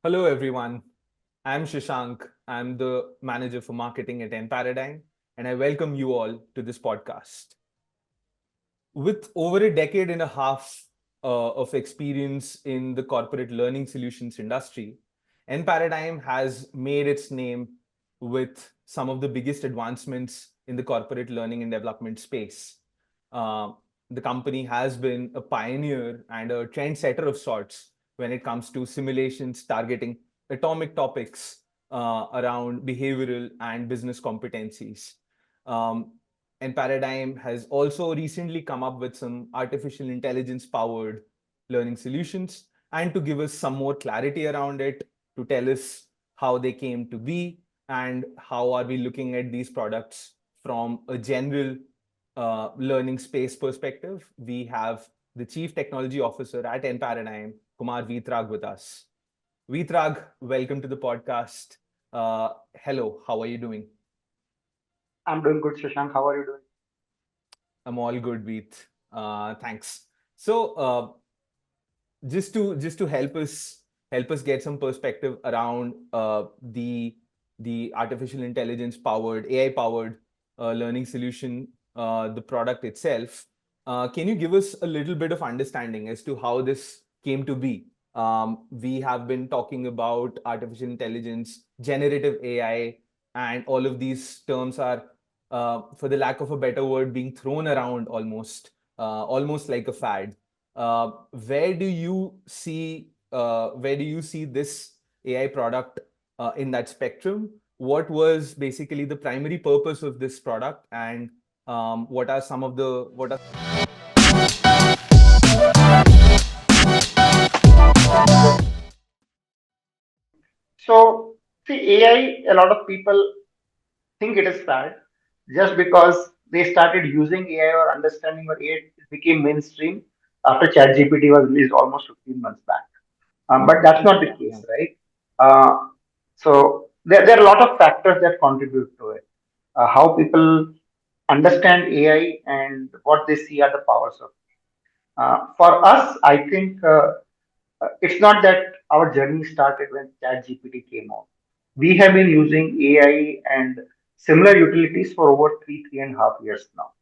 Hello, everyone. I'm Shashank. I'm the manager for marketing at enParadigm, and I welcome you all to this podcast. With over a decade and a half of experience in the corporate learning solutions industry, enParadigm has made its name with some of the biggest advancements in the corporate learning and development space. Uh, the company has been a pioneer and a trendsetter of sorts when it comes to simulations targeting atomic topics around behavioral and business competencies. Um, and Paradigm has also recently come up with some artificial intelligence powered learning solutions. And to give us some more clarity around it, to tell us how they came to be and how are we looking at these products from a general learning space perspective, we have the Chief Technology Officer at enParadigm, Kumar Veetrag, with us. Veetrag, welcome to the podcast. Hello, how are you doing? I'm doing good, Shashank. How are you doing? I'm all good, Veet. Thanks. So, just to help us get some perspective around the artificial intelligence powered AI powered learning solution, the product itself. Can you give us a little bit of understanding as to how this came to be? We have been talking about artificial intelligence, generative AI, and all of these terms are, for the lack of a better word, being thrown around almost like a fad. Where do you see this AI product in that spectrum? What was basically the primary purpose of this product, and what are some of the what are So, see, AI, a lot of people think it is bad just because they started using AI or understanding what AI became mainstream after ChatGPT was released almost 15 months back. But that's not the yeah. case, right? Uh, so, there are a lot of factors that contribute to it. How people understand AI and what they see are the powers of. For us, I think it's not that our journey started when ChatGPT came out. We have been using AI and similar utilities for over 3.5 years now.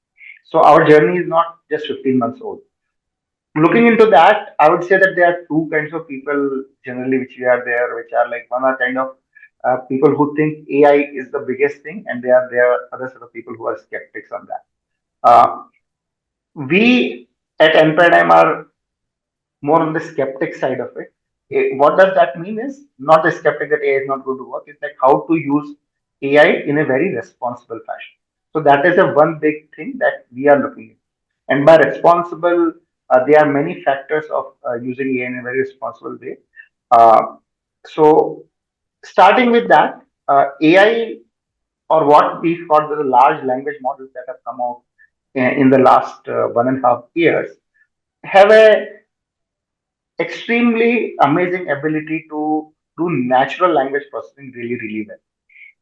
So our journey is not just 15 months old. Looking into that, I would say that there are two kinds of people generally which we are there, which are like one are kind of people who think AI is the biggest thing, and there are other set of people who are skeptics on that. We at enParadigm are more on the skeptic side of it. What does that mean is not the skeptic that AI is not going to work. It's like how to use AI in a very responsible fashion. So that is a one big thing that we are looking at. And by responsible, there are many factors of using AI in a very responsible way. Uh, so starting with that, AI or what we call the large language models that have come out in the last 1.5 years have a extremely amazing ability to do natural language processing really, really well.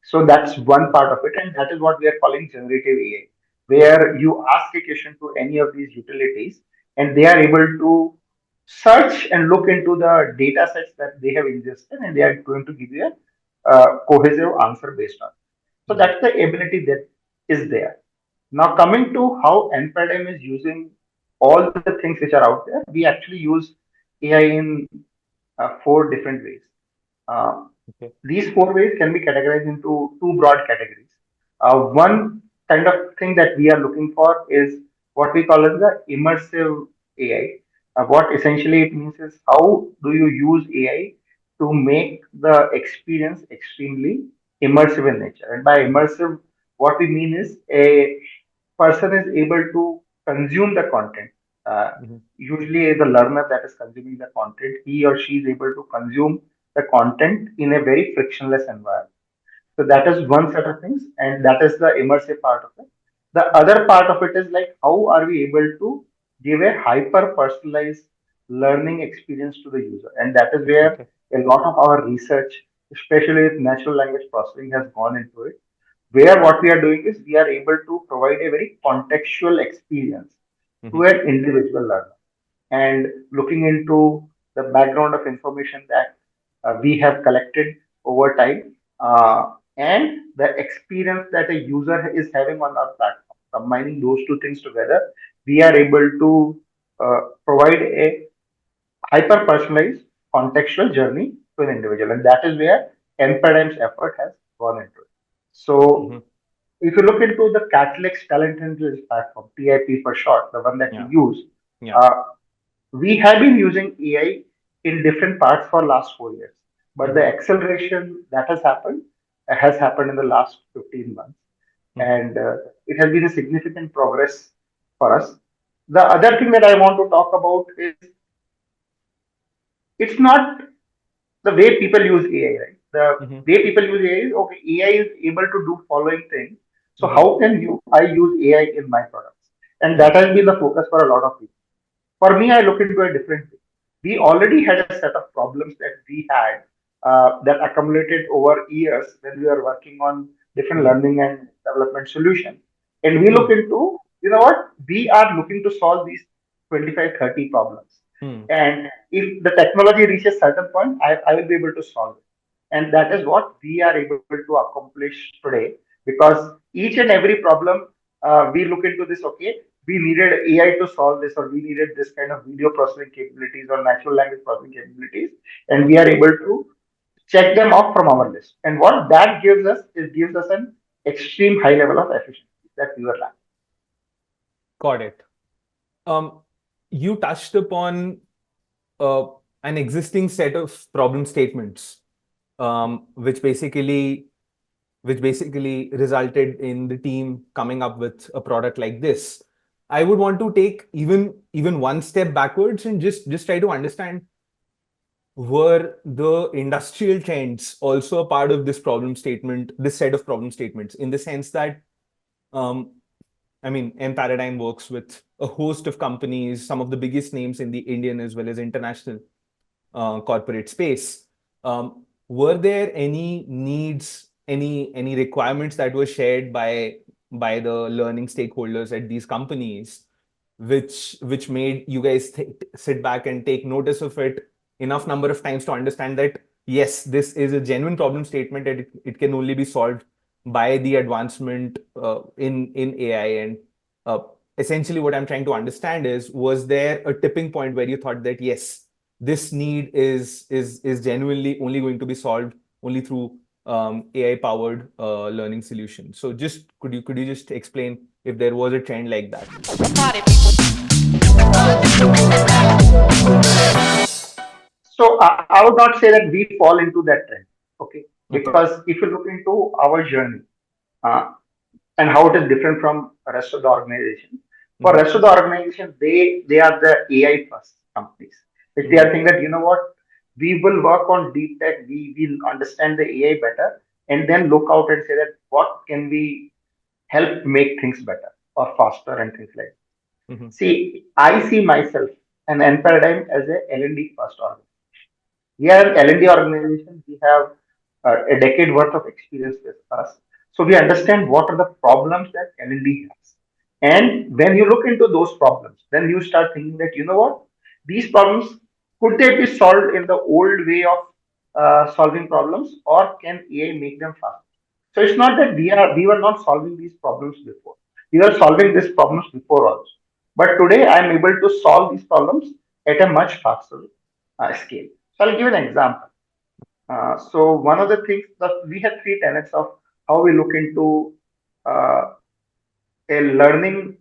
So that's one part of it, and that is what we are calling generative AI, where you ask a question to any of these utilities, and they are able to search and look into the data sets that they have ingested, and they are going to give you a cohesive answer based on. So Mhm. that's the ability that is there. Now coming to how nParadigm is using all the things which are out there, we actually use AI in four different ways. Uh, Okay. these four ways can be categorized into two broad categories. One kind of thing that we are looking for is what we call as the immersive AI. What essentially it means is how do you use AI to make the experience extremely immersive in nature. And by immersive, what we mean is a person is able to consume the content. Uh, Mhm. Usually, the learner that is consuming the content, he or she is able to consume the content in a very frictionless environment. So that Okay. is one set of things, and that is the immersive part of it. The other part of it is like how are we able to give a hyper personalized learning experience to the user, and that is where Okay. a lot of our research, especially with natural language processing, has gone into it. Where what we are doing is we are able to provide a very contextual experience to Mhm. an individual learner and looking into the background of information that we have collected over time, and the experience that a user is having on our platform. Combining those two things together, we are able to provide a hyper personalized contextual journey to an individual. And that is where enParadigm's effort has gone into it. Mm-hmm. So if you look into the CatalyX Talent Intelligence platform, TIP for short, the one that we Yeah. use, Yeah. uh, we have been using AI in different parts for last 4 years. But the Mm-hmm. acceleration that has happened in the last 15 months. Mm-hmm. And it has been a significant progress for us. The other thing that I want to talk about is it's not the way people use AI, right? The Mm-hmm. way people use AI is okay, AI is able to do following things. So Mm-hmm. how can I use AI in my products? And Mm-hmm. that has been the focus for a lot of people. For me, I look into a different way. We already had a set of problems that we had that accumulated over years when we were working on different Mm-hmm. learning and development solutions. And we look Mm-hmm. into, you know what, we are looking to solve these 25, 30 problems. Mm-hmm. And if the technology reaches certain point, I will be able to solve it. And that is what we are able to accomplish today, because each and every problem we look into this, okay, we needed AI to solve this, or we needed this kind of video processing capabilities or natural language processing capabilities, and we Mm-hmm. are able to check them off from our list. And what that gives us is gives us an extreme high level of efficiency that we were lacking. Got it. Um, you touched upon uh, an existing set of problem statements, which basically resulted in the team coming up with a product like this. I would want to take even one step backwards and just try to understand, were the industrial trends also a part of this problem statement, this set of problem statements, in the sense that, um, I mean, enParadigm works with a host of companies, some of the biggest names in the Indian as well as international corporate space. Were there any needs, any requirements that were shared by the learning stakeholders at these companies, which made you guys sit back and take notice of it enough number of times to understand that yes, this is a genuine problem statement, and it can only be solved by the advancement in AI. And uh, essentially, what I'm trying to understand is, was there a tipping point where you thought that yes, this need is genuinely only going to be solved only through AI powered learning solutions? So just could you just explain if there was a trend like that? So I would not say that we fall into that trend, okay? Okay. Because if you look into our journey, uh, and how it is different from the rest of the organization. For Mm-hmm. rest of the organization, they are the AI first companies, which they Mm-hmm. are saying that, you know what, we will work on deep tech, we will understand the AI better, and then look out and say that what can we help make things better or faster and things like that. Mm-hmm. See, I see myself and enParadigm as a L&D first organization. We are an L&D organization. We have a decade worth of experience with us. So we understand what are the problems that L&D has. And when you look into those problems, then you start thinking that, you know what, these problems, could they be solved in the old way of solving problems, or can AI make them faster? So it's not that we were not solving these problems before. We were solving these problems before also. But today I am able to solve these problems at a much faster scale. So I'll give an example. So one of the things that we have three tenets of how we look into uh, a learning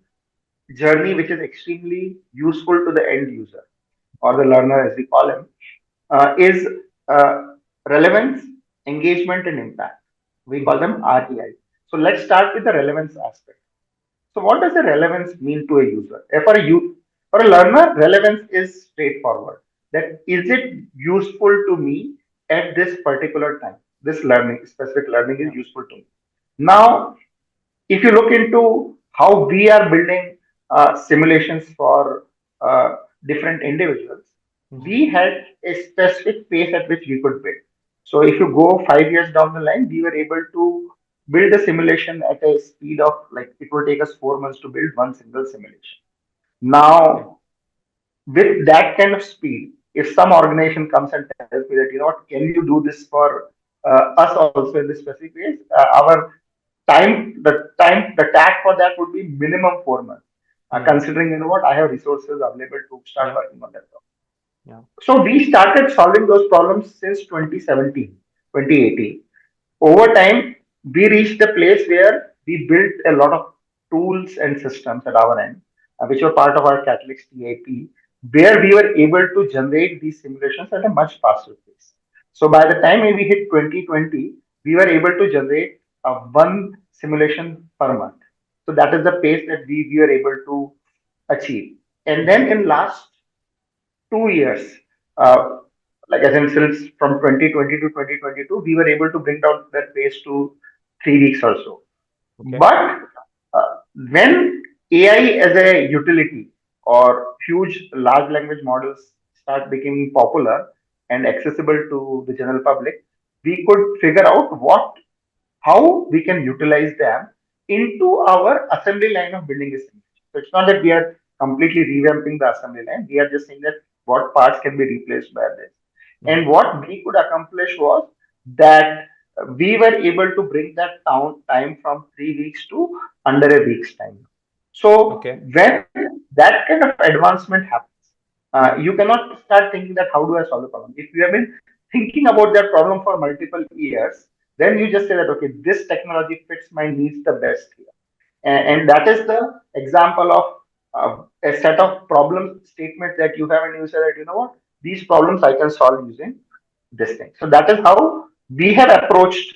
journey, which is extremely useful to the end user or the learner, as we call him, is uh, relevance, engagement, and impact. We call Mm-hmm. them REI. So let's start with the relevance aspect. So what does the relevance mean to a user? For a learner, relevance is straightforward. That is it useful to me at this particular time? This learning, specific learning is Yeah. useful to me. Now, if you look into how we are building simulations for uh, different individuals, Mm-hmm. we had a specific pace at which we could build. So if you go 5 years down the line, we were able to build a simulation at a speed of, like, it will take us 4 months to build one single simulation. Okay. Now, with that kind of speed, If some organization comes and tells me that, what, can you do this for us also in this specific ways? Our the tag for that would be minimum 4 months. Hmm. Considering, what, I have resources available to start Yeah. working on that. Yeah. So we started solving those problems since 2017, 2018. Over time, we reached a place where we built a lot of tools and systems at our end, which were part of our CatalyX TIP, where we were able to generate these simulations at a much faster pace. So by the time we hit 2020, we were able to generate one simulation per month. So that is the pace that we were able to achieve. And Okay. then in last 2 years, Hmm. like I said, since from 2020 to 2022, we were able to bring down that pace to 3 weeks or so. Okay. But uh, when AI as a utility or huge large language models start becoming popular and accessible to the general public, we could figure out how we can utilize them into our assembly line of building a simulation. So it's not that we are completely revamping the assembly line. We are just saying that what parts can be replaced by this. And Hmm. what we could accomplish was that we were able to bring that down time from 3 weeks to under a week's time. So Okay. when that kind of advancement happens, Hmm. you cannot start thinking that how do I solve the problem. If you have been thinking about that problem for multiple years, then you just say that, okay, this technology fits my needs the best here. And Okay. that is the example of a set of problem statements that you have, and you say that, what, these problems I can solve using this thing. So that is how we have approached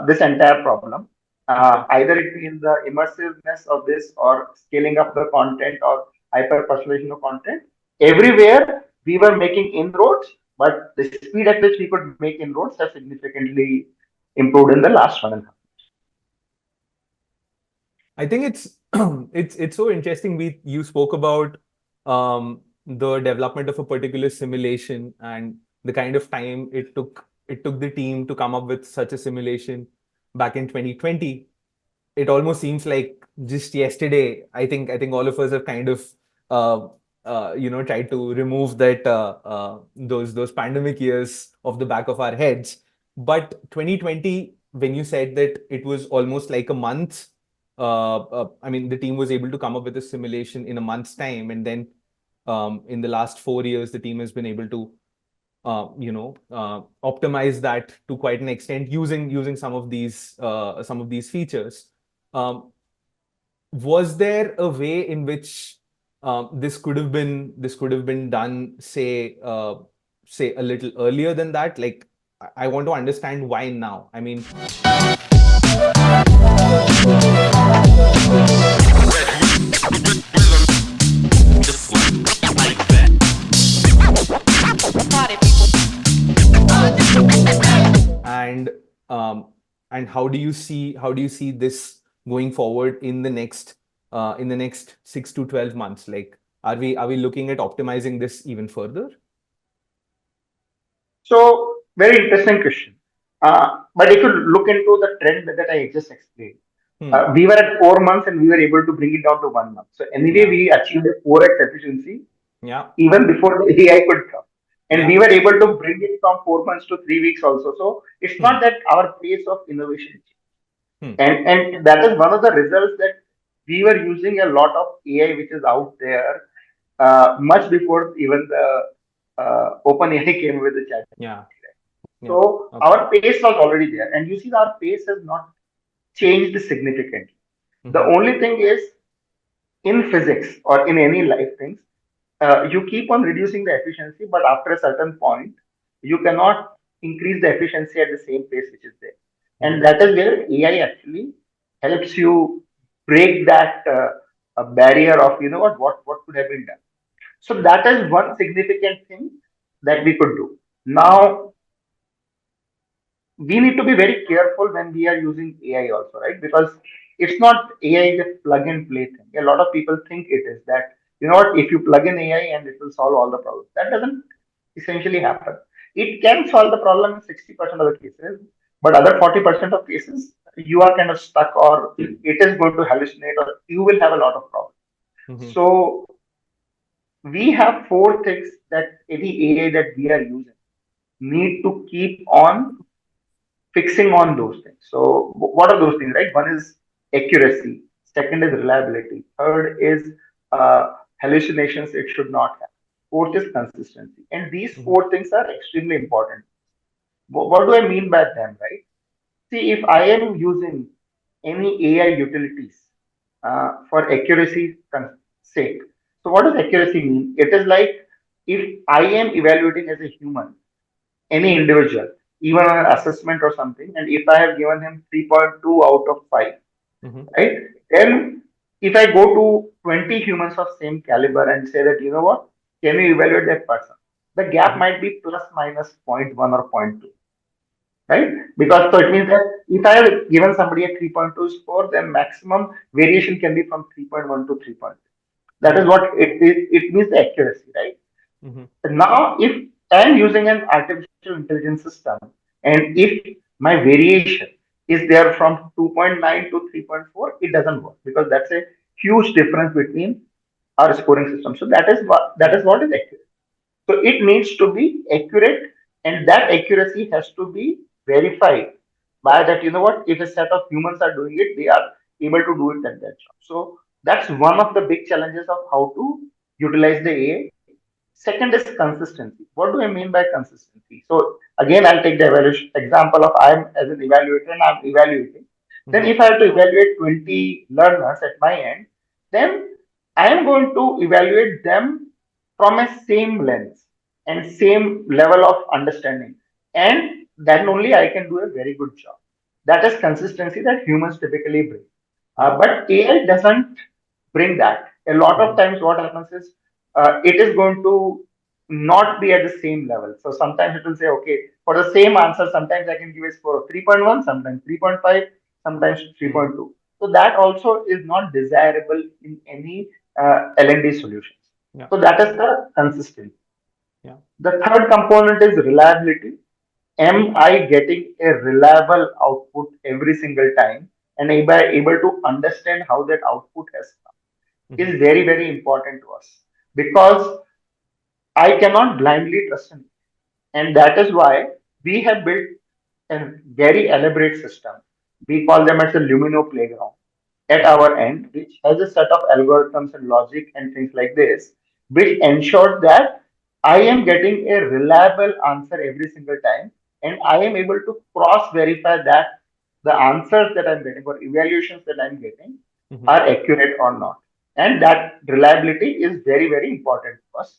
this entire problem. Okay. Either it be in the immersiveness of this or scaling up the content or hyper personalization of content. Everywhere we were making inroads, but the speed at which we could make inroads has significantly improved in the last 1.5. I think it's it's so interesting. You spoke about the development of a particular simulation and the kind of time it took the team to come up with such a simulation back in 2020. It almost seems like just yesterday. I think all of us have kind of uh, tried to remove that those pandemic years off the back of our heads. But 2020, when you said that it was almost like a month, I mean, the team was able to come up with a simulation in a month's time, and then in the last 4 years, the team has been able to optimize that to quite an extent using some of these features. Um, was there a way in which this could have been done, say a little earlier than that? Like, I want to understand why now. I mean, and um, and how do you see this going forward in the next 6 to 12 months? Like, are we looking at optimizing this even further? So, very interesting question. But if you look into the trend that I just explained, Hmm. we were at 4 months and we were able to bring it down to 1 month. So, anyway, Yeah. we achieved a 4x efficiency Yeah. even before the AI could come. And we Yeah. were able to bring it from 4 months to 3 weeks also. So, it's Hmm. not that our pace of innovation changed. Hmm. And that is one of the results that we were using a lot of AI which is out there much before even the OpenAI came with the chat. Yeah. Yeah. So Okay. our pace was already there, and you see our pace has not changed significantly. The Mm-hmm. only thing is in physics or in any life things, you keep on reducing the efficiency, but after a certain point, you cannot increase the efficiency at the same pace which is there, and Mm-hmm. that is where AI actually helps you break that barrier of what could have been done. So that is one significant thing that we could do. Mm-hmm. Now we need to be very careful when we are using AI also, right? Because it's not AI is a plug and play thing. A lot of people think it is that, what, if you plug in AI and it will solve all the problems. That doesn't essentially happen. It can solve the problem in 60% of the cases, but other 40% of cases, you are kind of stuck or it is going to hallucinate or you will have a lot of problems. Mm-hmm. So we have four things that any AI that we are using need to keep on fixing on those things. So, what are those things, right? One is accuracy, second is reliability, third is hallucinations it should not have, fourth is consistency. And these Mhm. four things are extremely important. What do I mean by them, right? See, if I am using any AI utilities for accuracy sake, so what does accuracy mean? It is like if I am evaluating as a human any individual, even an assessment or something, and if I have given him 3.2 out of 5, Mhm. right? Then if I go to 20 humans of same caliber and say that, you know what, can you evaluate that person? The gap Mhm. might be plus minus zero point 0.1 or zero point 0.2, right? Because so it means that if I have given somebody a 3.2 score, then maximum variation can be from 3.1 to 3.2. That is Mhm. what it means the accuracy, right? Mhm. Now, if I'm using an artificial intelligence system and if my variation is there from 2.9 to 3.4, it doesn't work because that's a huge difference between our scoring system. So that Yeah. is what is accurate. So it needs to be accurate, and that accuracy has to be verified by that. You know what? If a set of humans are doing it, they are able to do it at that job. So that's one of the big challenges of how to utilize the AI. Second is consistency. What do I mean by consistency? So again, I'll take the evaluation example of I'm as an evaluator and I'm evaluating. Then Mhm. if I have to evaluate 20 learners at my end, then I am going to evaluate them from a same lens and same level of understanding. And then only I can do a very good job. That is consistency that humans typically bring. Yeah. But AI doesn't bring that. A lot of Mhm. times, what happens is it is going to not be at the same level. So sometimes it will say, okay, for the same answer, sometimes I can give a score of 3.1, sometimes 3.5, sometimes Mhm. 3.2. So that also is not desirable in any L&D solutions. Yeah. So that is the consistency. Yeah. The third component is reliability. Am I getting a reliable output every single time? And am I able to understand how that output has come? Mhm. Is very, very important to us because I cannot blindly trust him. And that is why we have built a very elaborate system. We call them as a Lumino playground at Okay. our end, which has a set of algorithms and logic and things like this, which ensures that I am getting a reliable answer every single time, and I am able to cross verify that the answers that I'm getting or evaluations that I'm getting Mhm. are accurate or not. And that reliability is very, very important to us.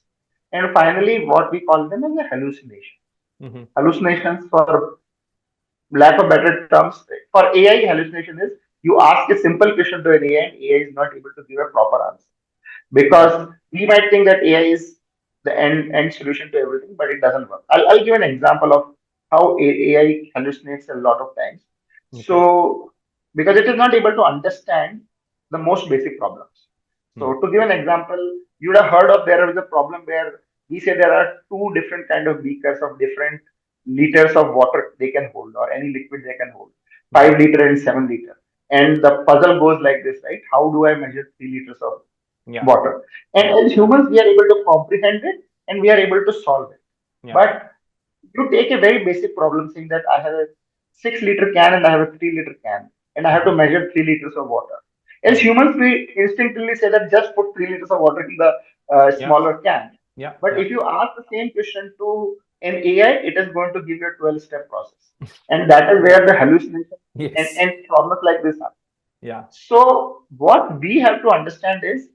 And finally, what we call them as a hallucination. Mhm. Hallucinations, for lack of better terms, for AI, hallucination is you ask a simple question to an AI and AI is not able to give a proper answer. Right. Because we might think that AI is the end solution to everything, but it doesn't work. I'll give an example of how AI hallucinates a lot of times. Okay. So, because it is not able to understand the most basic problems. Hmm. So, to give an example, you would have heard of there is a problem where we say there are two different kind of beakers of different liters of water they can hold or any liquid they can hold, Mhm. 5 liter and 7 liter. And the puzzle goes like this, right? How do I measure 3 liters of Yeah. water? And Yeah. as humans, we are able to comprehend it and we are able to solve it. Yeah. But you take a very basic problem saying that I have a 6 liter can and I have a 3 liter can and I have to Mhm. measure 3 liters of water. As Mhm. humans, we instinctively say that just put 3 liters of water in the Yeah. smaller can. Yeah. But Yeah. if you ask the same question to an AI, it is going to give you a 12-step process. And that is Yeah. where the hallucination Yes. and problems like this happen. Yeah. So, what we have to understand is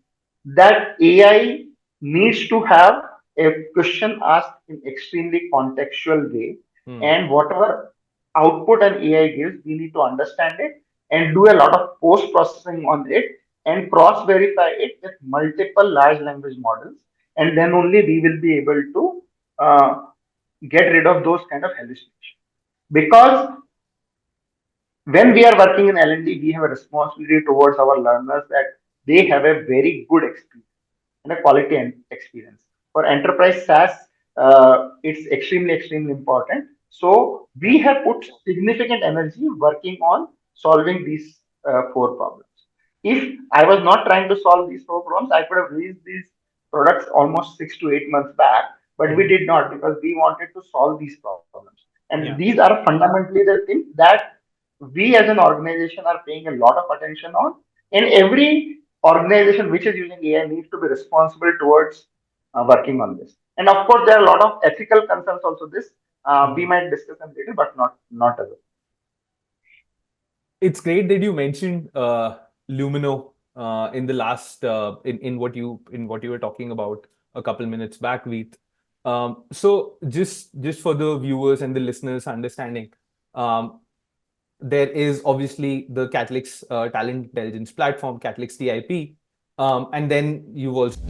that AI needs to have a question asked in extremely contextual way, Hmm. and whatever output an AI gives, we need to understand it and do a lot of post processing on it and cross verify it with multiple large language models, and then only we will be able to uh, get rid of those kind of hallucinations. Because when we are working in L&D, we have a responsibility towards our learners that they have a very good experience and a quality experience. For enterprise SaaS, it's extremely, extremely important. So Yeah. we have put significant energy working on solving these four problems. If I was not trying to solve these four problems, I could have released these products almost 6 to 8 months back, but we Mhm. did not because we wanted to solve these problems. And Yeah. these are fundamentally the things that we as an organization are paying a lot of attention on. And every organization which is using AI needs to be responsible towards working on this. And of course, there are a lot of ethical concerns also. This we Mhm. might discuss them later, but not as It's great that you mentioned Lumino in the last in what you were talking about a couple minutes back, Veet. So just for the viewers and the listeners' understanding, um, there is obviously the CatalyX talent intelligence platform, CatalyX TIP, and then you've also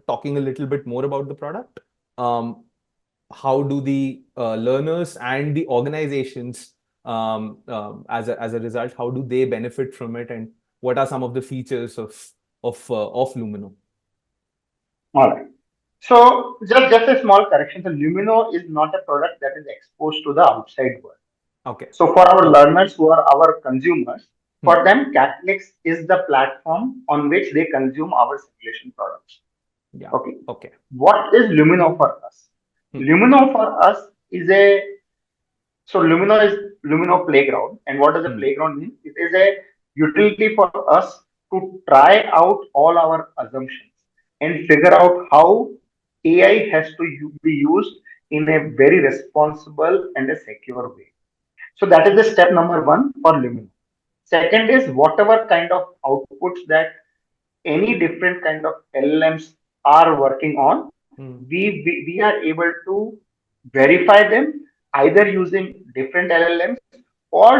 talking a little bit more about the product. Um, how do the learners and the organizations, as a result, how do they benefit from it, and what are some of the features of Lumino? all right. So just a small correction. So Lumino is not a product that is exposed to the outside world. Okay. So for our Okay. learners who are our consumers, Hmm. for them, Catholics is the platform on which they consume our simulation products. Yeah. Okay. Okay. What is Lumino for us? Hmm. Lumino for us is a so Lumino is Lumino Playground. And what does a Hmm. playground mean? It is a utility for us to try out all our assumptions and figure out how AI has to be used in a very responsible and a secure way. So that is the step number one for Lumino. Second is whatever kind of outputs that any different kind of LLMs are working on, Hmm. we are able to verify them either using different LLMs or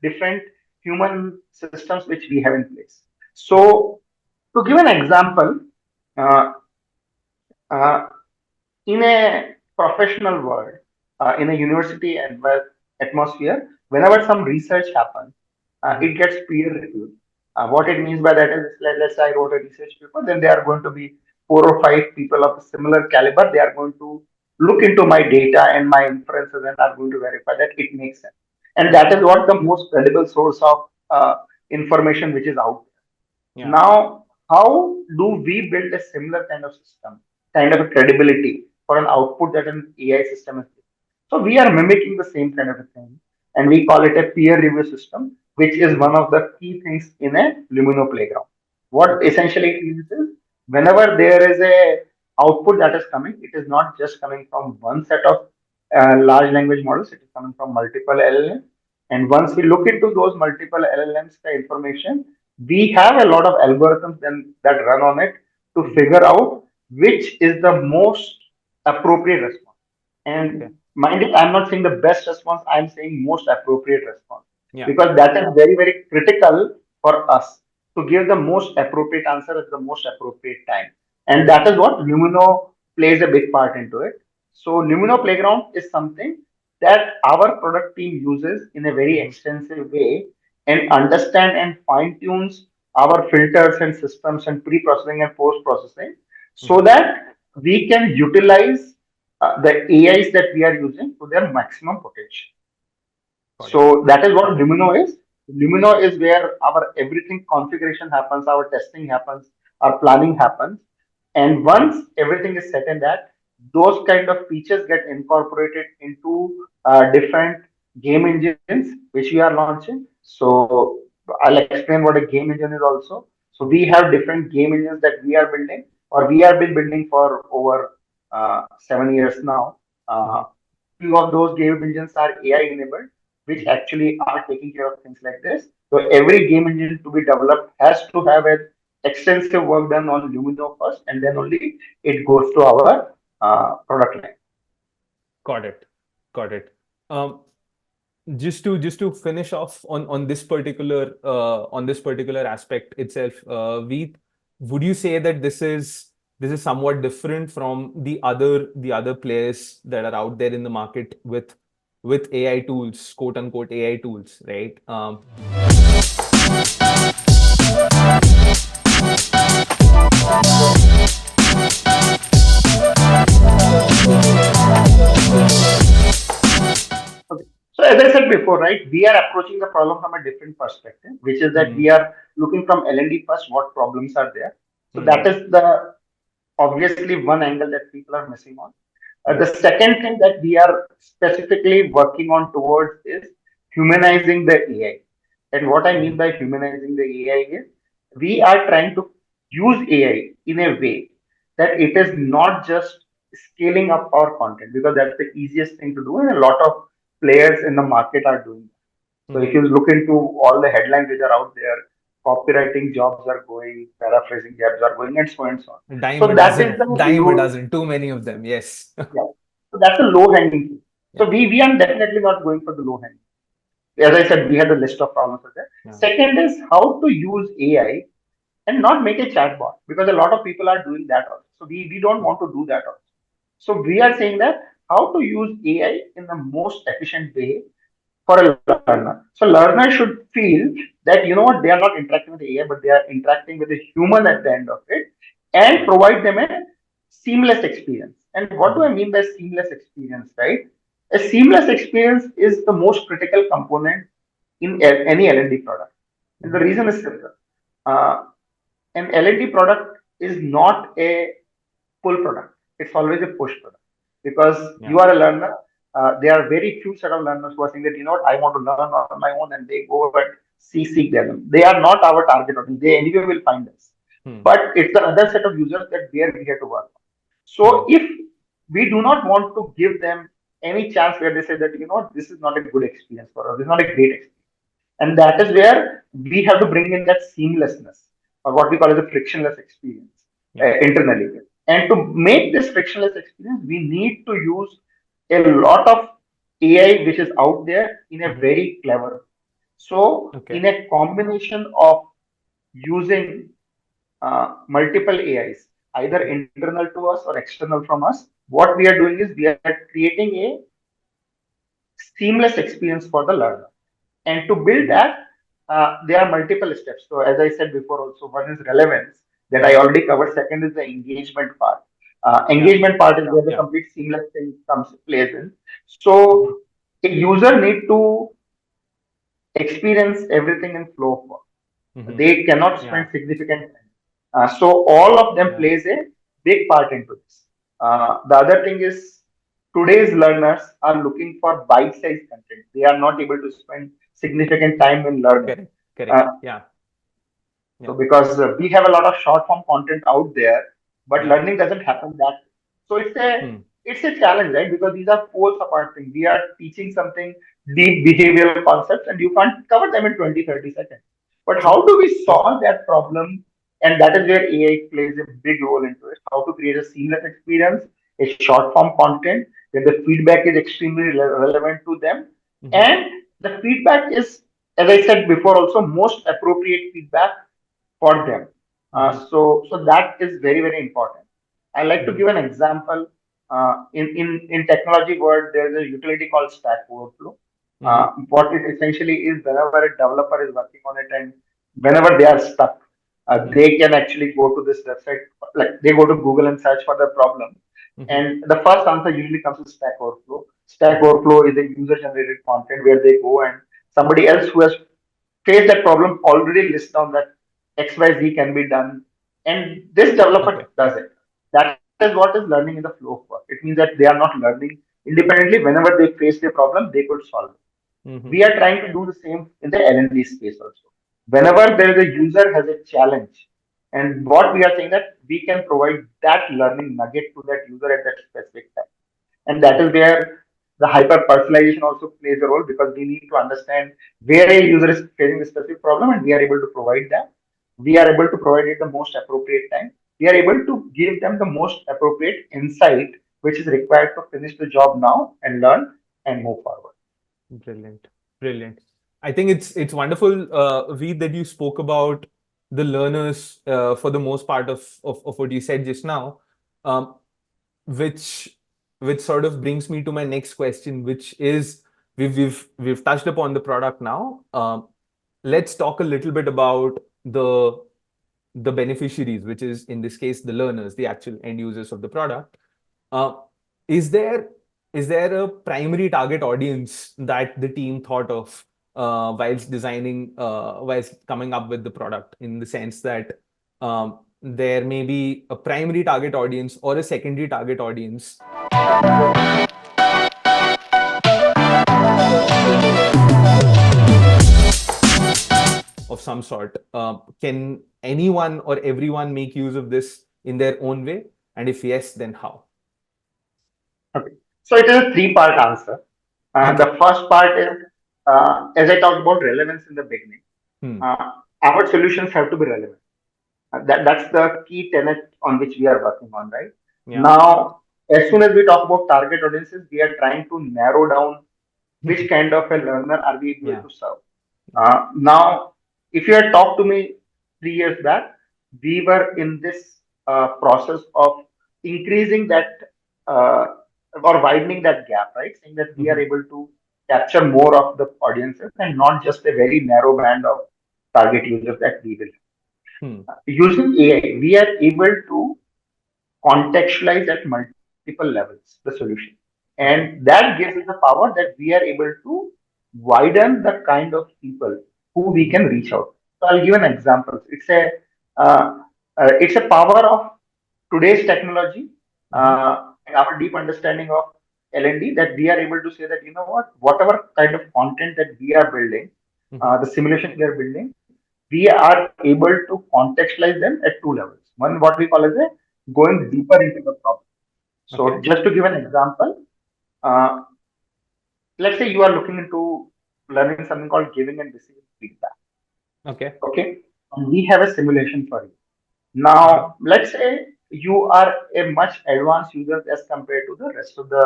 different human systems which we have in place. Okay. So, to give an example, uh, uh, in a professional world, in a university atmosphere, whenever some research happens, Hmm. it gets peer reviewed. What Yeah. it means by that is, let's say I wrote a research paper, then there are going to be 4 or 5 people of similar caliber. They are going to look into my data and my inferences and are going to verify that it makes sense. And Yeah. that is what the most credible source of information which is out there. Yeah. Now, how do we build a similar kind of system, kind of a credibility for an output that an AI system is giving? So we are mimicking the same kind of a thing, and we call it a peer review system, which is Hmm. one of the key things in a Lumino playground. What Okay. essentially it means is whenever there is a output that is coming, it is not just coming from one set of large language models, it is coming from multiple LLMs. And once we look into those multiple LLMs, the information, we have a lot of algorithms that run on it to Hmm. figure out which is the most appropriate response. Okay. And mind it, I'm not saying the best response, I'm saying most appropriate response. Yeah. Because that is very, very critical for us to give the most appropriate answer at the most appropriate time. And Hmm. that is what Lumino plays a big part into it. So Lumino Playground is something that our product team uses in a very Hmm. extensive way and understand and fine tunes our filters and systems and pre-processing and post-processing so Hmm. that we can utilize the AIs that we are using to their maximum potential. Got it. So that is what Lumino is. Lumino is where our everything configuration happens, our testing happens, our planning happens. And Hmm. once everything is set in that, those kind of features get incorporated into different game engines which we are launching. So I'll explain what a game engine is also. So we Hmm. have different game engines that we are building, or we have been building for over 7 years now. Hmm. Few of those game engines are AI enabled, which Hmm. actually are taking care of things like this. So every game engine to be developed has to have an extensive work done on Lumino first, and then only it goes to our product line. Got it. Got it. Um, just to finish off on this particular aspect itself, Veet, would you say that this is somewhat different from the other players that are out there in the market with AI tools, quote unquote AI tools, right? as I said before, right, we are approaching the problem from a different perspective, which is that Hmm. we are looking from L&D first, what problems are there. So that Hmm. is the obviously one angle that people are missing on. The Yeah. second thing that we are specifically working on towards is humanizing the AI. And what I mean Hmm. by humanizing the AI is we are trying to use AI in a way that it is not just scaling up our content, because that's the easiest thing to do, and a lot of players in the market are doing that. So if Hmm. you look into all the headlines which are out there, copywriting jobs are going, paraphrasing jobs are going, and so on and so on. Dime So a that is dozen. the Dime a low, dozen. Too many of them. Yes. yeah. So that's a low hanging fruit. So Yeah. we are definitely not going for the low hanging. As I said, we had a list of problems for that. Yeah. Second is how to use AI and not make a chatbot, because a lot of people are doing that also. So we don't want to do that also. So we are saying that how to use AI in the most efficient way for a learner. So learner should feel that they are not interacting with the AI, but they are interacting with a human at the end of it, and Right. provide them a seamless experience. And what do I Hmm. mean by seamless experience, right? A seamless experience is the most critical component in any L&D product. And the Hmm. reason is simple. Uh, an L&D product is not a pull product. It's always a push product, because you Yeah. are a learner. There are very few set of learners who are saying that what, I want to learn on my own, and they go and seek them. They are not our target audience. They anyway will find us. Hmm. But it's the other set of users that we are here to work on. Hmm. So if we do not want to give them any chance where they say that this is not a good experience for us, this is not a great experience, and that is where we have to bring in that seamlessness, or what we call as a frictionless experience Yeah. internally. And to make this frictionless experience, we need to use a lot of AI which is out there in a Hmm. very clever way. So, Okay. in a combination of using multiple AIs, either Hmm. internal to us or external from us, what we are doing is we are creating a seamless experience for the learner. And to build Hmm. that, there are multiple steps. So, as I said before, also one is relevance that I Hmm. already covered. Second is the engagement part. Yeah. Engagement part is where the Yeah. complete seamless thing comes plays in. So, Hmm. a user need to experience everything in flow of work. Hmm. They cannot spend Yeah. significant time. So all of them Yeah. plays a big part into this. The other thing is today's learners are looking for bite-sized content. They are not able to spend significant time in learning. Correct. Uh, Correct. Yeah. so Yeah. because we have a lot of short form content out there, but Yeah. learning doesn't happen that. So Hmm. it's a challenge, right? Because these are poles apart things. We are teaching something deep behavioral concepts, and you can't cover them in 20-30 seconds. But True. how do we True. solve that problem? And that is where AI plays a big role into it. How to create a seamless experience, a short form content where the feedback is extremely relevant to them, Hmm. and the feedback is, as I said before, also most appropriate feedback for them. Hmm. So that is very very important. I like to Hmm. give an example. In technology world, there is a utility called Stack Overflow. Hmm. What it essentially is, whenever a developer is working on it and whenever they are stuck, Hmm. they can actually go to this website, like they go to Google and search for the problem. Hmm. And the first answer usually comes to Stack Overflow. Stack Hmm. Overflow is a user generated content where they go and somebody else who has faced that problem already lists down that XYZ can be done. And this Okay. developer does it. That is what is learning in the flow of work. It means that they are not learning independently. Whenever they face a problem, they could solve it. Hmm. We are trying to do the same in the L&D space also. Whenever there is a user has a challenge, and what we are saying that we can provide that learning nugget to that user at that specific time. And that is Okay. where the hyper personalization also plays a role, because we need to understand where a user is facing a specific problem, and we are able to provide that. We are able to provide it the most appropriate time. We are able to give them the most appropriate insight which is required to finish the job now and learn and move forward. Brilliant. Brilliant. I think it's wonderful, Veet, that you spoke about the learners for the most part of what you said just now, um, which which sort of brings me to my next question, which is we've touched upon the product now. Let's talk a little bit about the beneficiaries, which is in this case the learners, the actual end users of the product. Uh, is there is there a primary target audience that the team thought of whilst designing, whilst coming up with the product, in the sense that there may be a primary target audience or a secondary target audience of some sort? Can anyone or everyone make use of this in their own way? And if yes, then how? Okay. So it is a three-part answer. The Okay. first part is, as I talked about relevance in the beginning, Hmm. uh, our solutions have to be relevant. That's the key tenet on which we are working on, right? Yeah. Now, as soon as we talk about target audiences, we are trying to narrow down which kind of a learner are we able Yeah. to serve. Now, if you had talked to me 3 years back, we were in this process of increasing that uh, or widening that gap, right? Saying that we are Mhm. able to capture more of the audiences and not just a very narrow band of target users that we will Hmm. have. Using AI, we are able to contextualize at multiple levels the solution. And Okay. that gives us the power that we are able to widen the kind of people who we Mhm. can reach out. So I'll give an example. It's a power of today's technology Mhm. and our deep understanding of L&D that we are able to say that, you know what, whatever kind of content that we are building, Mhm. the simulation we are building, we are able to contextualize them at two levels. One, what we call as a going deeper into the problem. So Okay. just to give an example, uh, let's say you are looking into learning something called giving and receiving feedback. Okay. Okay. And we have a simulation for you. Mhm. Now, let's say you are a much advanced user as compared to the rest of the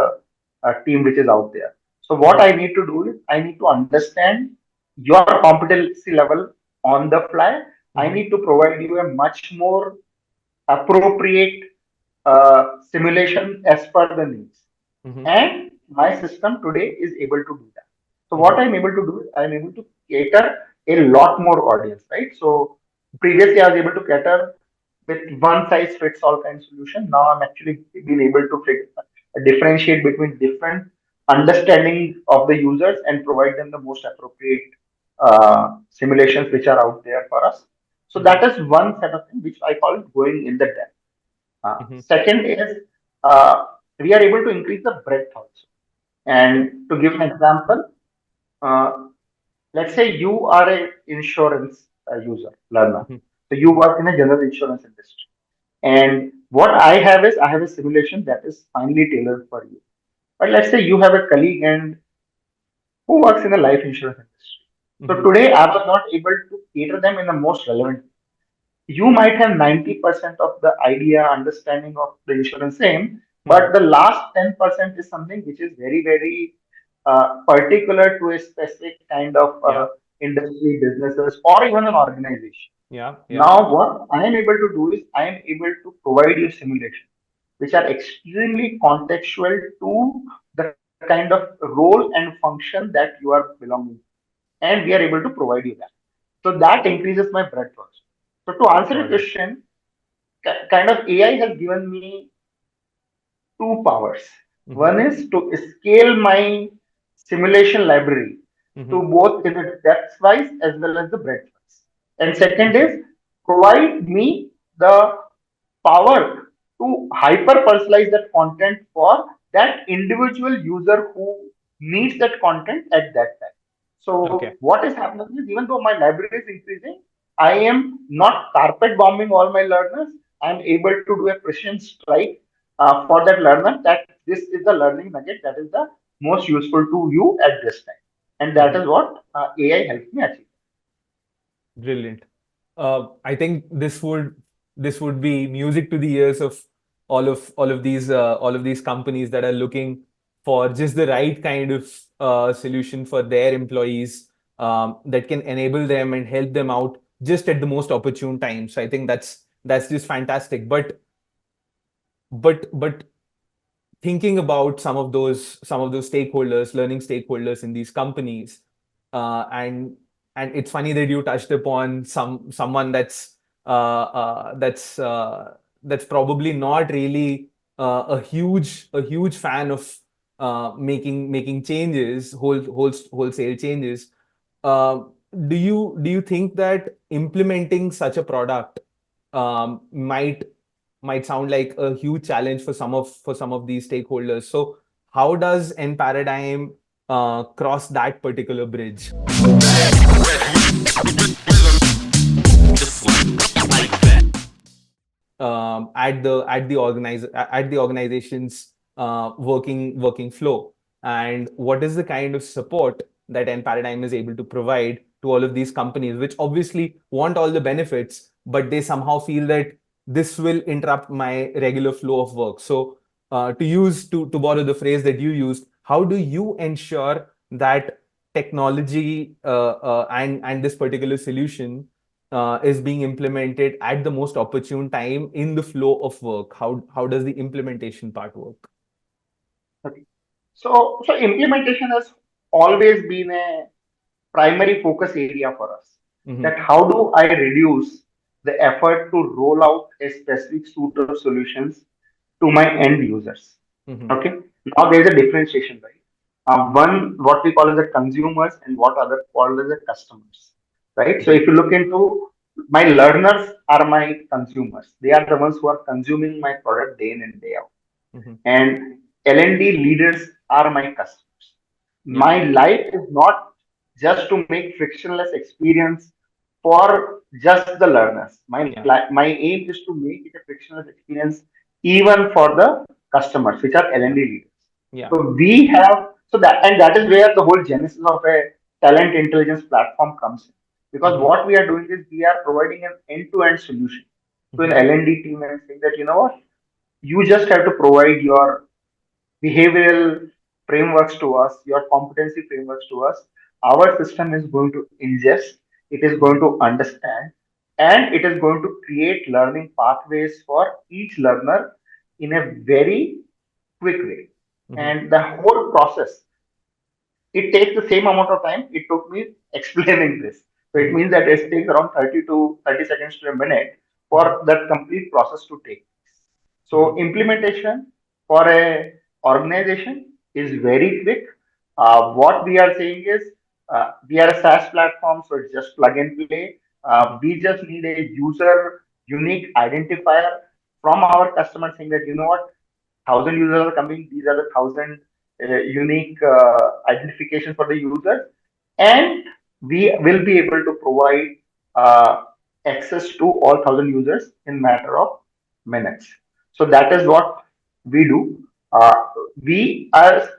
team which is out there. So what Mhm. I need to do is I need to understand your competency level on the fly. I Mhm. need to provide you a much more appropriate simulation as per the needs. Mhm. And my system today is able to do that. So what Mhm. I'm able to do is I'm able to cater a lot more audience, right? So previously I was able to cater with one size fits all kind of solution. Now I'm actually being able to differentiate between different understanding of the users and provide them the most appropriate simulations which are out there for us. So Mhm. that is one set of things which I call going in the depth. Mhm. Second is uh, we are able to increase the breadth also. And to give an example, uh, let's say you are a insurance user learner. Mhm. So you Mhm. work in a general insurance industry. And what I have is I have a simulation that is finely tailored for you. But let's say you have a colleague and who works in the life insurance industry. So Mhm. today I was not able to cater them in the most relevant. You might have 90% of the idea, understanding of the insurance same, Mhm. but the last 10% is something which is very, very particular to a specific kind of Yeah. industry, businesses, or even an organization. Yeah. Yeah. Now, what I am able to do is I am able to provide you simulations which are extremely contextual to the kind of role and function that you are belonging to. And we are able to provide you that. So that increases my breadth also. So to answer your Got it. question, kind of AI has given me two powers. Mhm. One is to scale my simulation library to Mhm. both in the depth wise as well as the breadth wise. And second Okay. is provide me the power to hyper personalize that content for that individual user who needs that content at that time. So Okay. what is happening is even though my library is increasing, I am not carpet bombing all my learners. I am able to do a precision strike for that learner that this is the learning nugget that is the most useful to you at this time. And that Mhm. is what AI helps me achieve. Brilliant. I think this would be music to the ears of all of these companies that are looking for just the right kind of solution for their employees, that can enable them and help them out just at the most opportune time. So I think that's just fantastic. But thinking about some of those stakeholders, learning stakeholders in these companies, and it's funny that you touched upon someone that's probably not really a huge fan of making changes, wholesale changes. Uh, do you think that implementing such a product might sound like a huge challenge for some of these stakeholders? So how does enParadigm cross that particular bridge? At the organization's working flow, and what is the kind of support that enParadigm is able to provide to all of these companies, which obviously want all the benefits, but they somehow feel that this will interrupt my regular flow of work. So to borrow the phrase that you used, how do you ensure that technology and this particular solution is being implemented at the most opportune time in the flow of work? How does the implementation part work? Okay. So implementation has always been a primary focus area for us. Mm-hmm. That how do I reduce the effort to roll out a specific suite of solutions to my end users? Mm-hmm. Okay. Now there is a differentiation, right? One, what we call as the consumers and what other called as the customers, right? So Mm-hmm. if you look into my learners are my consumers. They are the ones who are consuming my product day in and day out, Mm-hmm. and L&D leaders are my customers. Yeah. My life is not just to make frictionless experience for just the learners. Yeah. My aim is to make it a frictionless experience even for the customers, which are Yeah. L&D leaders. Yeah. So we have so that and that is where the whole genesis of a talent intelligence platform comes in. Because Mm-hmm. what we are doing is we are providing an end-to-end solution to an Mm-hmm. L&D team and saying that what, you just have to provide your behavioral frameworks to us, your competency frameworks to us. Our system is going to ingest, it is Mm-hmm. going to understand, and it is going to create learning pathways for each learner in a very quick way. Mm-hmm. And the whole process, it takes the same amount of time it took me explaining this. So it Mm-hmm. means that it takes around 30 to 30 seconds to a minute Mm-hmm. for that complete process to take place. Mm-hmm. So implementation for a organization is very quick. What we are saying is we are a SaaS platform, so it's just plug and play. Mm-hmm. We just need a user unique identifier from our customer saying that what, 1,000 users are coming. These are the 1,000 unique identifications for the users, and we will be able to provide uh, access to all 1,000 users in matter of minutes. So that is what we do. Uh, we are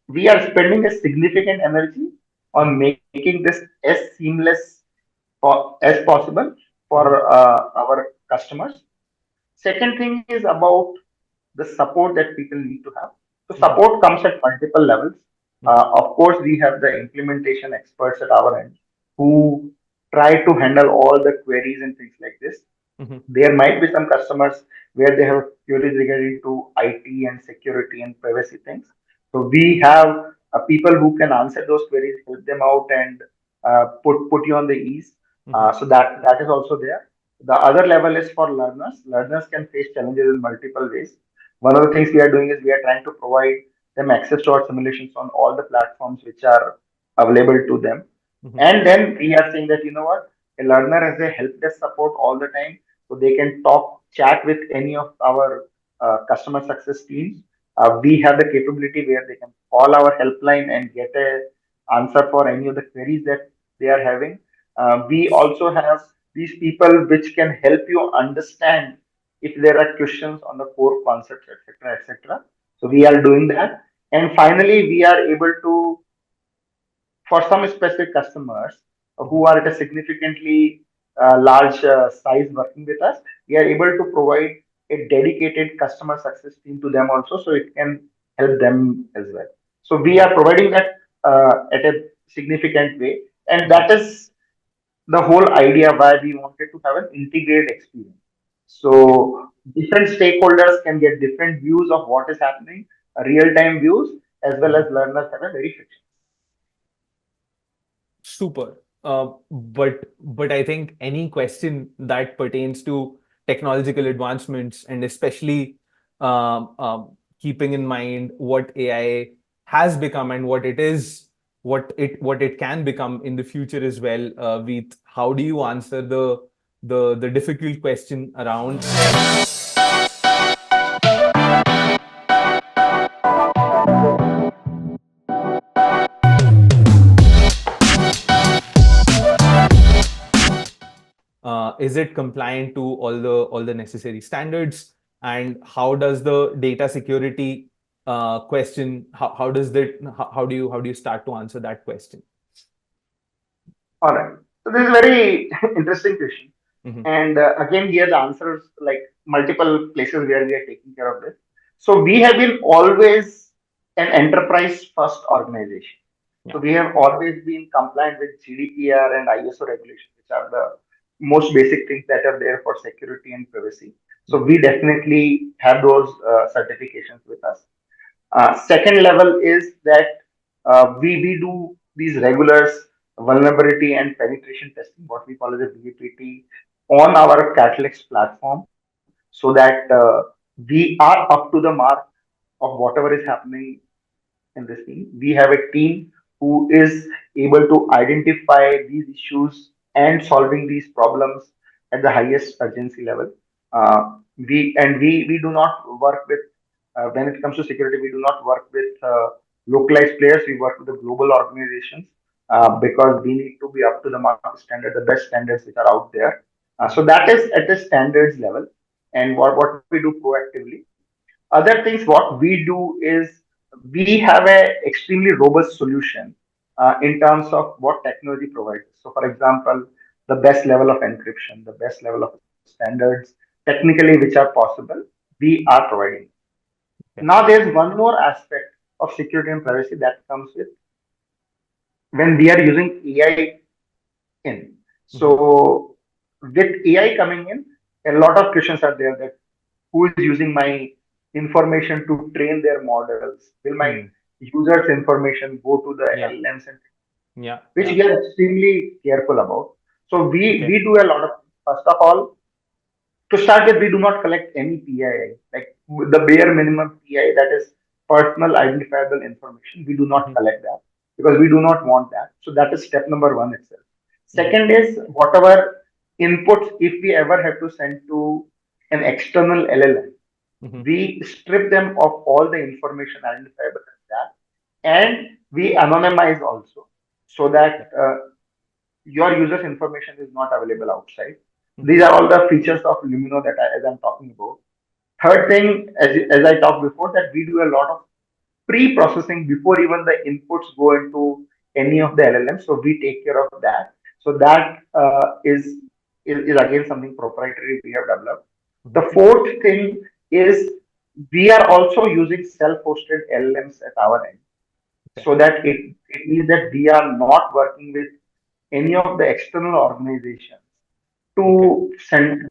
we are spending a significant energy on Mm-hmm. making this as seamless as possible for Mm-hmm. our customers. Second thing is about the support that people need to have. So Mm-hmm. support comes at multiple levels. Mm-hmm. Of course, we have the implementation experts at our end who try to handle all the queries and things like this. Mm-hmm. There might be some customers where they have queries regarding to IT and security and privacy things. So we have people who can answer those queries, help them out, and put you on the ease. Mm-hmm. So that is also there. The other level is for learners. Learners can face challenges in multiple ways. One of the things we are doing is we are trying to provide them access to our simulations on all the platforms which are available to them. Mm-hmm. And then we are saying that what, a learner has a help desk support all the time, so they can chat with any of our customer success teams. We have the capability where they can call our helpline and get a answer for any of the queries that they are having. We also have these people which can help you understand if there are questions on the core concepts, etc., etc. So we are doing that, and finally we are able to, for some specific customers Mm-hmm. who are at a significantly large size working with us, we are able to provide a dedicated customer success team to them also, so it can help them as well. So we Mm-hmm. are providing that at a significant way, and Mm-hmm. that is the whole idea why we wanted to have an integrated experience. Okay. So different stakeholders can get different views of what is happening, real time views, as well Mm-hmm. as learners have a very friction. Super. But I think any question that pertains to technological advancements, and especially keeping in mind what AI has become and what it is, what it can become in the future as well. Veet, how do you answer the difficult question around is it compliant to all the necessary standards, and how does the data security question, how do you start to answer that question? All right. So this is very interesting question. Hmm. And again, here the answers like multiple places where we are taking care of this. So we have been always an enterprise first organization. So Yeah. we have always been compliant with GDPR and ISO regulations, which are the most basic things that are there for security and privacy. So Hmm. we definitely have those certifications with us. Second level is that we do these regulars vulnerability and penetration testing, what we call as a VPT, on our CatalyX platform, so that we are up to the mark of whatever is happening in this team. We have a team who is able to identify these issues and solving these problems at the highest urgency level. We do not work with when it comes to security. We do not work with localized players. We work with the global organizations Hmm. because we need to be up to the market standard, the best standards which are out there. So Hmm. that is at the standards level, and what we do proactively. Other things, what we do is we have a extremely robust solution in terms of what technology provides. So, for example, the best level of encryption, the best level of standards, technically which are possible, we are providing. Okay. Now, there's one more aspect of security and privacy that comes with when we are using AI in. Hmm. So, with AI coming in, a lot of questions are there that who is using my information to train their models? Will my Hmm. users' information go to the Yeah. LLMs, and Yeah. which Yeah. we are extremely careful about. So we Okay. do a lot of, first of all, to start with, we do not collect any PII, like the bare minimum PII, that is personal identifiable information. We do not Hmm. collect that because we do not want that. So that is step number one itself. Hmm. Second is whatever inputs, if we ever have to send to an external LLM, Hmm. we strip them of all the information identifiable as that, and we anonymize also, so that Yeah. your user's information is not available outside. These Hmm. are all the features of Lumino that as I'm talking about. Third thing, as I talked before, that we do a lot of pre-processing before even the inputs go into any of the LLMs. So we take care of that. So that is again something proprietary we have developed. Hmm. The fourth thing is we are also using self-hosted LLMs at our end, Okay. so that it means that we are not working with any of the external organizations Okay. to send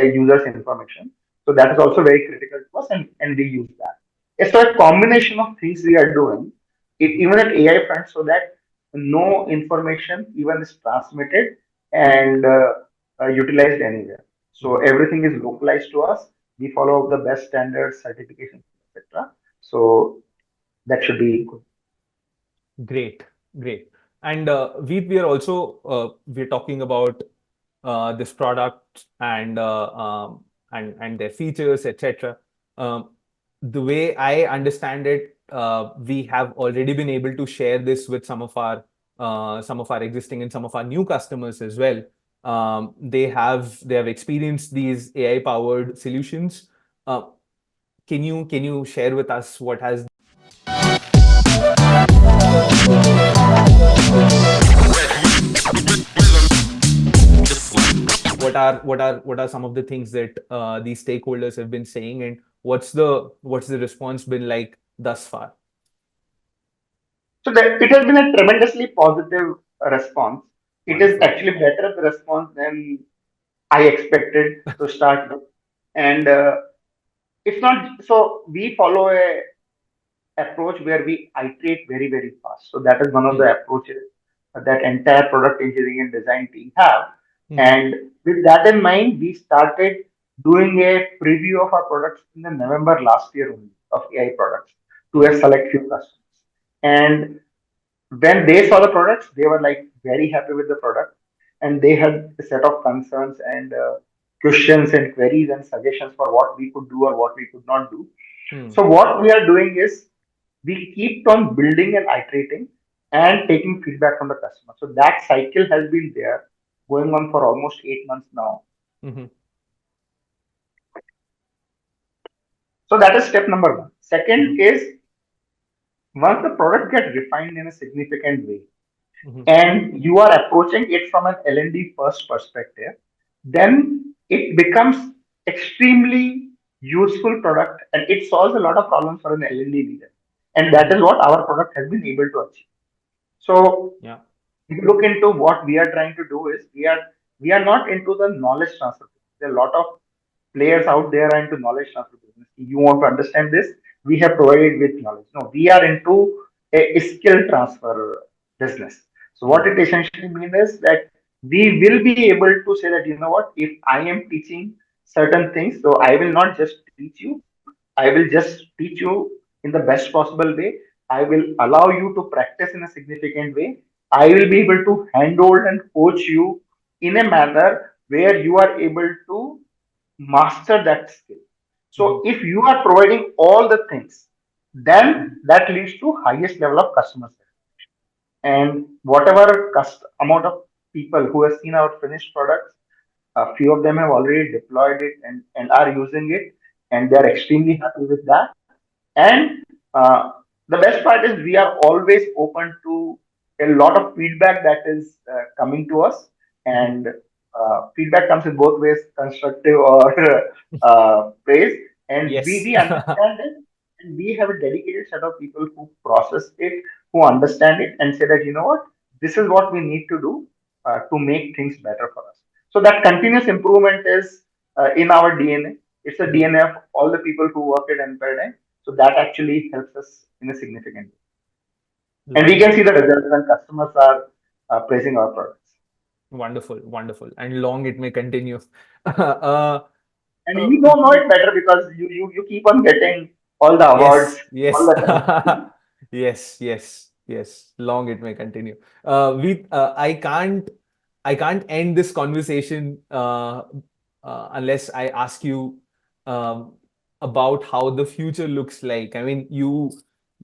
a user's information. So that is also very critical to us, and we use that. Yeah, so a combination of things we are doing, Hmm. even at AI front, so that no information even is transmitted and utilized anywhere. So Hmm. everything is localized to us. We follow the best standards, certifications, etc. So that should be good. Great, great. And we are also we're talking about this product and their features, etc. Um, the way I understand it, we have already been able to share this with some of our existing and some of our new customers as well. They have experienced these AI powered solutions. Uh, can you share with us what are some of the things that these stakeholders have been saying, and what's the response been like thus far? So that it has been a tremendously positive response. It is Wonderful. actually better response than I expected to start with, and it's not. So we follow a approach where we iterate very fast. So that is one of Hmm. the approaches that entire product engineering and design team have. Hmm. And with that in mind, we started doing a preview of our products in the November last year only of AI products to Yeah. a select few customers. And when they saw the products, they were like very happy with the product, and they had a set of concerns and questions and queries and suggestions for what we could do or what we could not do. Hmm. So what we are doing is we keep on building and iterating and taking feedback from the customer. So that cycle has been there going on for almost 8 months now. Hmm. So that is step number one. Hmm. Second is once the product gets refined in a significant way, Hmm. and you are approaching it from an L&D first perspective, then it becomes extremely useful product and it solves a lot of problems for an L&D leader. And that Hmm. is what our product has been able to achieve. So Yeah. if you look into what we are trying to do is we are not into the knowledge transfer. There are a lot of players out there are into knowledge transfer business. You want to understand this, we have provided with knowledge. No, we are into a skill transfer business. So what Hmm. it essentially means is that we will be able to say that, you know what, if I am teaching certain things, so I will not just teach you, I will just teach you in the best possible way. I will allow you to practice in a significant way. I will be able to handhold and coach you in a manner where you are able to master that skill. Hmm. So if you are providing all the things, then that leads to highest level of customer satisfaction. And whatever amount of people who have seen our finished products, a few of them have already deployed it and are using it, and they're extremely happy with that. And uh, the best part is we are always open to a lot of feedback that is coming to us. Hmm. And feedback comes in both ways, constructive or praise. And we, Yes. we understand it. And we have a dedicated set of people who process it, who understand it, and say that, you know what, this is what we need to do to make things better for us. So that continuous improvement is in our DNA. It's a Hmm. DNA of all the people who work at enParadigm. So that actually helps us in a significant way. And we can Lovely. see the results when customers are praising our products. Wonderful. Wonderful. And long it may continue. uh, And you don't know we, it better because you keep on getting all the awards yes. all Yes. the time. Yes. Yes. Yes. Long it may continue. I can't end this conversation unless I ask you um, about how the future looks like. I mean, you're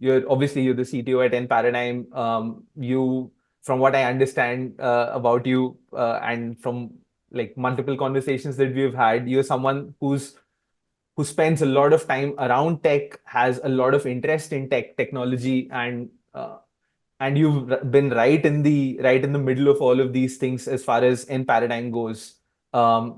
the CTO at enParadigm. From what I understand about you, and from like multiple conversations that we've had, you're someone who spends a lot of time around tech, has a lot of interest in technology, and you've been right in the middle of all of these things as far as enParadigm goes. Um,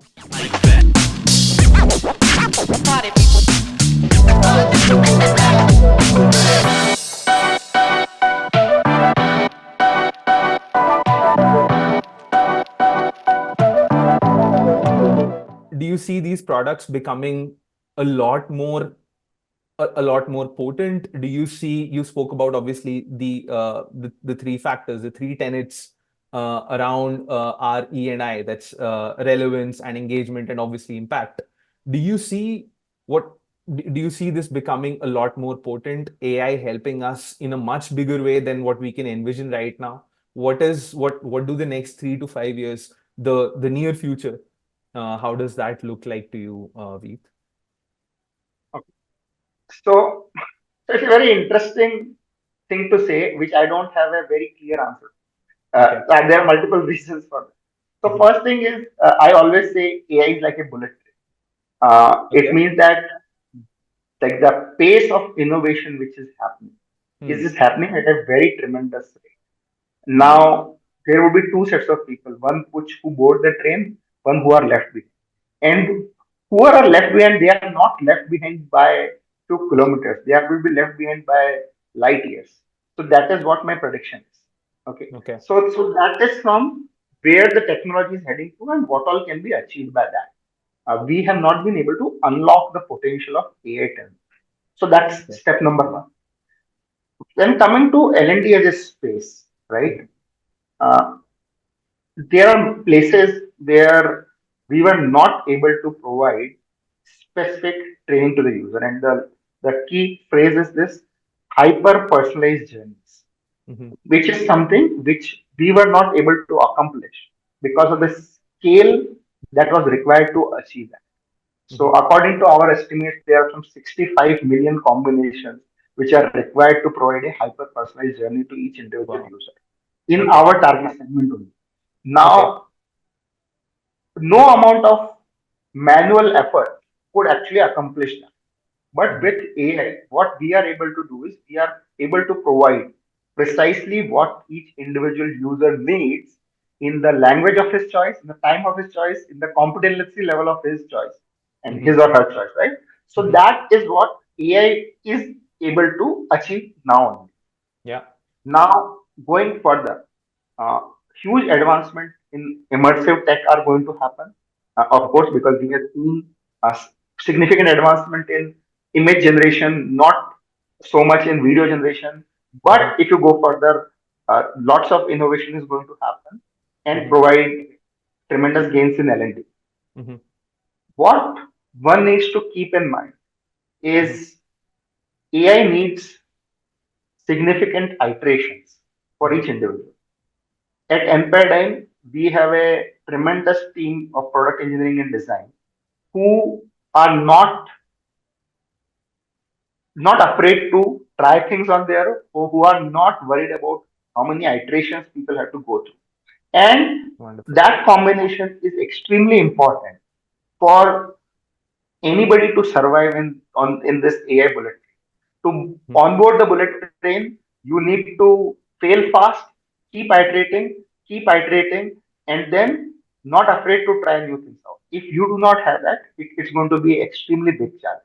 do you see these products becoming a lot more a lot more potent? Do you see, you spoke about obviously the three factors, the three tenets around our E&I, that's relevance and engagement and obviously impact. Do you see what do you see this becoming a lot more potent, AI helping us in a much bigger way than what we can envision right now? What do the next 3 to 5 years, the near future, how does that look like to you, Veet? Okay. So it's a very interesting thing to say, which I don't have a very clear answer. Okay. There are multiple reasons for that. So Mhm. first thing is, I always say AI is like a bullet train. It Okay. means that like the pace of innovation which is happening Hmm. is happening at a very tremendous rate. Hmm. Now there will be two sets of people: one which who board the train, one who are left behind. And who are left behind, they are not left behind by 2 kilometers. They will be left behind by light years. So that is what my prediction is. Okay. Okay. So that is from where the technology is heading to and what all can be achieved by that. We have not been able to unlock the potential of AI. So that's Okay. step number one. Then coming to L&D as a space, right? Mhm. Uh, there are places where we were not able to provide specific training to the user. And the key phrase is this: hyper personalized journeys. Mm-hmm. which is something which we were not able to accomplish because of the scale that was required to achieve that. So, Mm-hmm. according to our estimates, there are some 65 million combinations which are required to provide a hyper personalized journey to each individual Wow. user in Okay. our target segment only. Okay. Now, no amount of manual effort could actually accomplish that. But Mm-hmm. with AI, what we are able to do is we are able to provide precisely what each individual user needs in the language of his choice, in the time of his choice, in the competency level of his choice, and Mm-hmm. his or her choice, right? So Mm-hmm. that is what AI is able to achieve now. Yeah. Now, going further, uh, huge advancement in immersive tech are going to happen. Of Okay. course, because we have seen a significant advancement in image generation, not so much in video generation. Mm-hmm. But if you go further, lots of innovation is going to happen and Mm-hmm. provide tremendous gains in L&D. Mm-hmm. What one needs to keep in mind Mm-hmm. is AI needs significant iterations for Mm-hmm. each individual. At enParadigm, we have a tremendous team of product engineering and design who are not afraid to try things on their own, or who are not worried about how many iterations people have to go through. And Wonderful. that combination is extremely important for anybody to survive in this AI bullet train. To Mm-hmm. onboard the bullet train, you need to fail fast, keep iterating, and then not afraid to try new things out. If you do not have that, it's going to be extremely big challenge.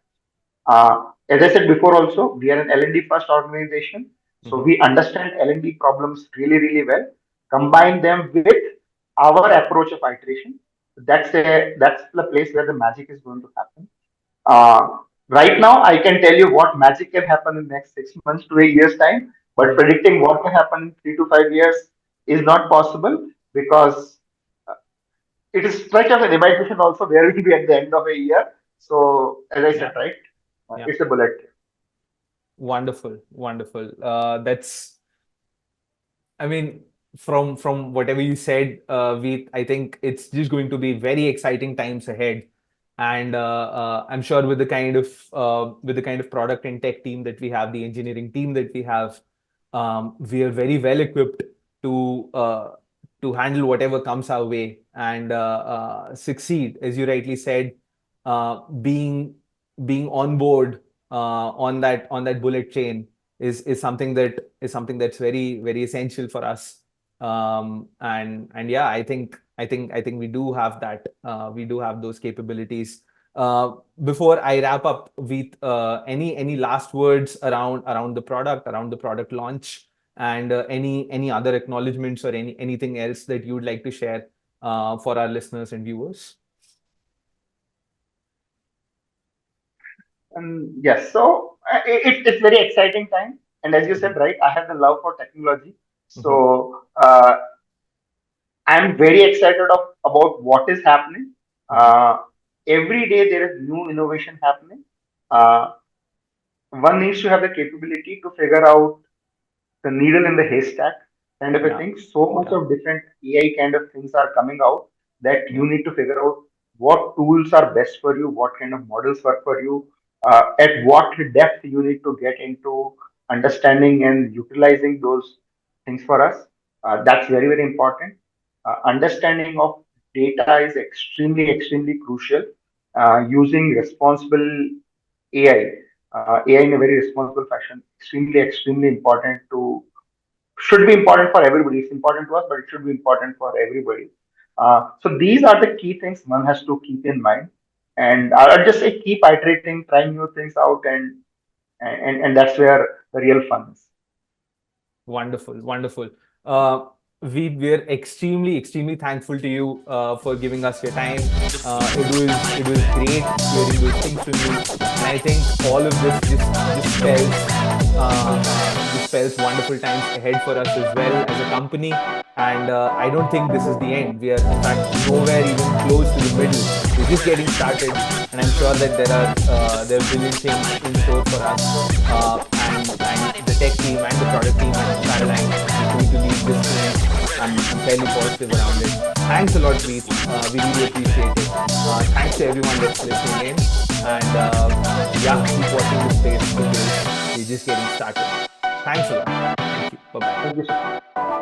As I said before, also we are an L&D first organization, so Mm-hmm. we understand L&D problems really, really well. Combine them with our approach of iteration. That's the place where the magic is going to happen. Right now, I can tell you what magic can happen in the next 6 months to a year's time, but Mm-hmm. predicting what can happen in 3 to 5 years is not possible because uh, it is such of an evaluation also where we will be at the end of a year. So, as I said, Yeah. right, Yeah. it's a bullet. Wonderful. Wonderful. That's, I mean, from whatever you said, I think it's just going to be very exciting times ahead, and I'm sure with the kind of product and tech team that we have, the engineering team that we have, we are very well equipped to uh, to handle whatever comes our way and succeed, as you rightly said, being on board on that bullet train is something that's very very essential for us. And yeah, I think we do have that. We do have those capabilities. Before I wrap up, with any last words around the product launch, and any other acknowledgements or anything else that you would like to share for our listeners and viewers? And yes, so it's very exciting time. And as you Mm-hmm. said, right, I have the love for technology. Mm-hmm. So I'm very excited about what is happening. Mm-hmm. Uh, every day there is new innovation happening. Uh, One needs to have the capability to figure out the needle in the haystack kind of a Yeah. thing. So much Yeah. of different AI kind of things are coming out that Yeah. you need to figure out what tools are best for you, what kind of models work for you, at what depth you need to get into understanding and utilizing those things for us. That's very, very important. Understanding of data is extremely, extremely crucial. Using responsible AI in a very responsible fashion, extremely, extremely important to should be important for everybody. It's important to us, but it should be important for everybody. So these are the key things one has to keep in mind. And I'll just say keep iterating, trying new things out, and that's where the real fun is. Wonderful, wonderful. Uh, we're extremely thankful to you for giving us your time. It was great hearing those things from you, and I think all of this just spells wonderful times ahead for us as well as a company. And I don't think this is the end. We are in fact nowhere even close to the middle. We're just getting started, and I'm sure that there are brilliant things in store for us. and the tech team and the product team at enParadigm is going to lead this change. I'm fairly positive around it. Thanks a lot, Preet. We really appreciate it. Thanks to everyone that's listening in. And yeah, keep watching this space because we're just getting started. Thanks a lot. Thank you. Bye bye. Thank you so much.